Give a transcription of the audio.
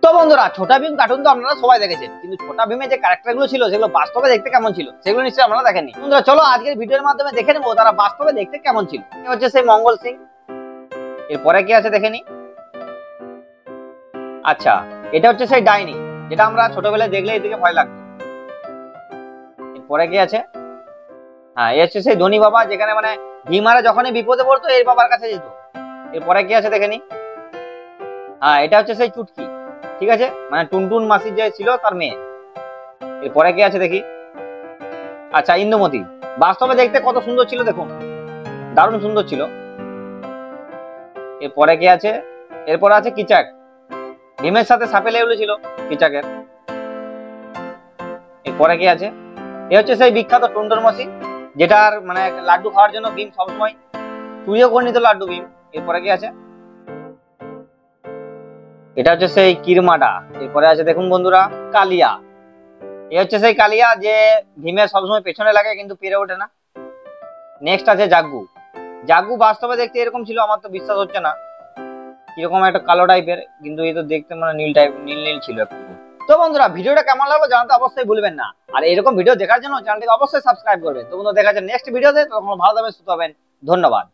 তো বন্ধুরা, ছোটা ভীম কার্টুন তো আপনারা সবাই দেখেছেন, কিন্তু ছোটা ভীমের যে ক্যারেক্টার গুলো ছিল সেগুলো বাস্তবে দেখতে কেমন ছিল সেগুলো নিশ্চয়ই আপনারা দেখেননি। বন্ধুরা চলো আজকের ভিডিওর মাধ্যমে দেখে নেবো তারা বাস্তবে দেখতে কেমন ছিল। এ হচ্ছে সেই মঙ্গল সিং। এরপরে কি আছে দেখে নি। আচ্ছা, এটা হচ্ছে সেই ডাইনি যেটা আমরা ছোটবেলায় দেখলে এদিকে ভয় লাগতো। এরপরে কি আছে, হ্যাঁ এ হচ্ছে সেই ধনী বাবা, যেখানে মানে ভীমারা যখনই বিপদে পড়তো এর বাবার কাছে যেত। এরপরে কি আছে দেখে নি। হ্যাঁ এটা হচ্ছে সেই চুটকি, ঠিক আছে, মানে টুনটুন মাসির যে ছিল তার মেয়ে। এরপরে কি আছে দেখি। আচ্ছা ইন্দুমতি, বাস্তবে দেখতে কত সুন্দর ছিল দেখুন, দারুণ সুন্দর ছিল। এরপরে কি আছে, এরপরে আছে কিচাক, ভীমের সাথে সাপে লেগে ছিল কিচাকের। এরপরে কি আছে, এ হচ্ছে সেই বিখ্যাত টুনটুন মাসি, যেটার মানে লাড্ডু খাওয়ার জন্য ভীম সবসময় চুরিও করে নিত লাড্ডু ভীম। এরপরে কি আছে, এটা হচ্ছে সেই কিরমাডা। এরপরে আছে দেখুন বন্ধুরা কালিয়া, এ হচ্ছে সেই কালিয়া যে ভীমের সবসময় পেছনে লাগে কিন্তু পেরে ওঠে না। নেক্সট আছে জাগ্গু। জাগ্গু বাস্তবে দেখতে এরকম ছিল, আমার তো বিশ্বাস হচ্ছে না, কিরকম একটা কালো টাইপের, কিন্তু এই তো দেখতে মানে নীল টাইপ, নীল নীল ছিল একটু। তো বন্ধুরা ভিডিওটা কেমন লাগলো জানাতে অবশ্যই ভুলবেন না, আর এরকম ভিডিও দেখার জন্য চ্যানেলটিকে অবশ্যই সাবস্ক্রাইব করবেন। তো বন্ধুরা দেখা যাচ্ছে নেক্সট ভিডিওতে, তখন ভালো থাকবেন, সুস্থ হবেন, ধন্যবাদ।